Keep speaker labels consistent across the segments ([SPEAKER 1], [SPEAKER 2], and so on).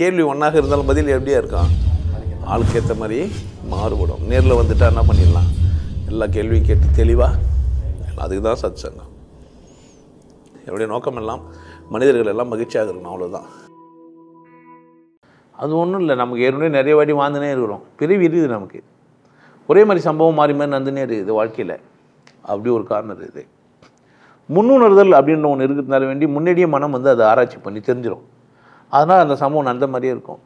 [SPEAKER 1] கேள்வி ஒன்றாக இருந்தாலும் பதில் எப்படியா இருக்கும்? ஆளுக்கு ஏற்ற மாதிரி மாறுபடும். நேரில் வந்துட்டா என்ன பண்ணிடலாம்? எல்லா கேள்வியும் கேட்டு தெளிவாக, அதுக்கு தான் சத் சங்கம். என்னுடைய நோக்கம் எல்லாம் மனிதர்கள் எல்லாம் மகிழ்ச்சியாக இருக்கணும், அவ்வளோதான். அது ஒன்றும் இல்லை, நமக்கு ஏற்கனவே நிறைய வாட்டி வாழ்ந்துனே இருக்கிறோம். பிரிவு இருக்குது நமக்கு. ஒரே மாதிரி சம்பவம் மாறி மாதிரி நடந்துனே இருக்குது வாழ்க்கையில். அப்படி ஒரு காரணம் இருக்குது. முன்னுணர்தல் அப்படின்ற ஒன்று இருக்கிறதுனால வேண்டி முன்னாடியே மனம் வந்து அதை ஆராய்ச்சி பண்ணி தெரிஞ்சிடும். அதனால் அந்த சம்பவம் நடந்த மாதிரியே இருக்கும்.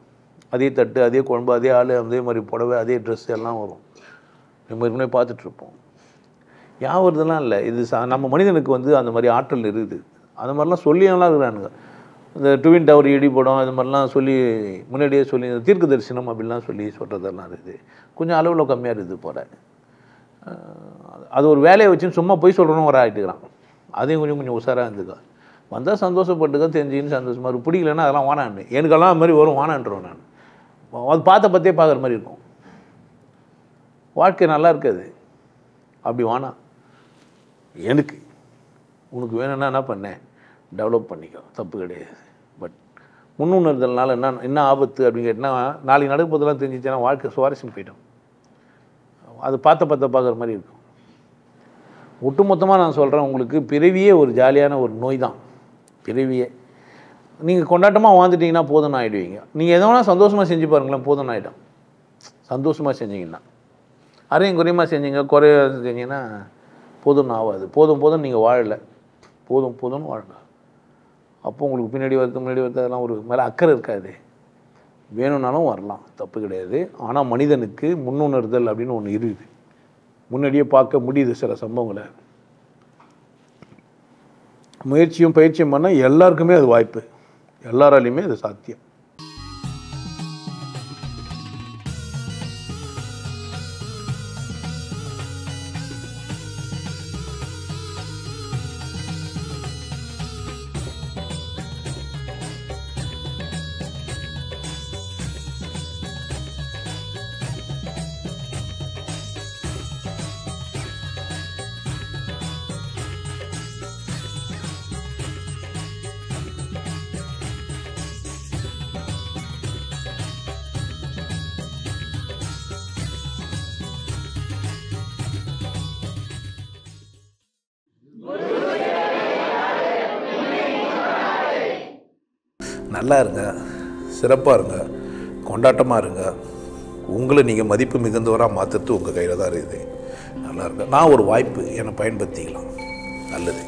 [SPEAKER 1] அதே தட்டு, அதே குழம்பு, அதே ஆள், அதே மாதிரி புடவை, அதே ட்ரெஸ் எல்லாம் வரும். நம்ம ஏற்கனவே பார்த்துட்ருப்போம். யாவதுலாம் இல்லை, இது நம்ம மனிதனுக்கு வந்து அந்த மாதிரி ஆற்றல் இருக்குது. அந்த மாதிரிலாம் சொல்லியெல்லாம் இருக்கிறானுங்க. இந்த ட்வின் டவர் இடிப்படம் இது மாதிரிலாம் சொல்லி முன்னாடியே சொல்லி தீர்க்க தரிசனம் அப்படின்லாம் சொல்லி சொல்கிறதெல்லாம் இருக்குது. கொஞ்சம் அளவில் கம்மியாக இருக்குது போல. அது ஒரு வேலையை வச்சுன்னு சும்மா போய் சொல்கிறோன்னு ஒரு ஆகிட்டுக்கிறான். அதையும் கொஞ்சம் உஷாராக இருந்துக்கா. வந்தால் சந்தோஷப்பட்டுக்க, தெரிஞ்சுன்னு சந்தோஷமாக இருக்கும். பிடிக்கலன்னா அதெல்லாம் வானான்னு, எனக்கெல்லாம் அது மாதிரி வரும், வானான்றோம் நான். அது பார்த்தே பார்க்குற மாதிரி இருக்கும். வாழ்க்கை நல்லா இருக்காது. அப்படி வானா எனக்கு உனக்கு வேணும்னா என்ன பண்ணேன், டெவலப் பண்ணிக்கோ, தப்பு கிடையாது. பட் முன்னுணர்தல்னால என்ன ஆபத்து அப்படின்னு கேட்டால், நாளைக்கு நடப்பதெல்லாம் தெரிஞ்சிச்சுன்னா வாழ்க்கை சுவாரஸ்யம் போயிடும். அது பார்க்குற மாதிரி இருக்கும். ஒட்டுமொத்தமாக நான் சொல்கிறேன், உங்களுக்கு பிறவியே ஒரு ஜாலியான ஒரு நோய் தான். பிறவியே நீங்கள் கொண்டாட்டமாக வாழ்ந்துட்டிங்கன்னா போதும்னு ஆகிடுவீங்க. நீங்கள் எதோ வேணால் சந்தோஷமாக செஞ்சு பாருங்களேன், போதும்னு ஆகிடும். சந்தோஷமாக செஞ்சிங்கன்னா, அரையும் குறையமாக செஞ்சீங்க, குறைய செஞ்சீங்கன்னா போதும்னு ஆகாது. போதும் நீங்கள் வாழலை, போதும்னு வாழணும். அப்போ உங்களுக்கு முன்னாடி வருது அதெல்லாம் ஒரு மேலே அக்கறை இருக்காது. வேணும்னாலும் வரலாம், தப்பு கிடையாது. ஆனால் மனிதனுக்கு முன்னுணர்தல் அப்படின்னு ஒன்று இருக்குது. முன்னாடியே பார்க்க முடியுது சில சம்பவங்களை. முயற்சியும் பயிற்சியும் பண்ணால் எல்லாருக்குமே அது வாய்ப்பு, எல்லாராலையுமே அது சாத்தியம். நல்லா இருங்க, சிறப்பாக இருங்க, கொண்டாட்டமாக இருங்க. உங்களை நீங்கள் மதிப்பு மிகுந்தவராக மாற்றுறது உங்கள் கையில் தான் இருக்குது. நல்லா இருங்க. நான் ஒரு வாய்ப்பு என்னை பயன்படுத்திக்கலாம். நல்லது.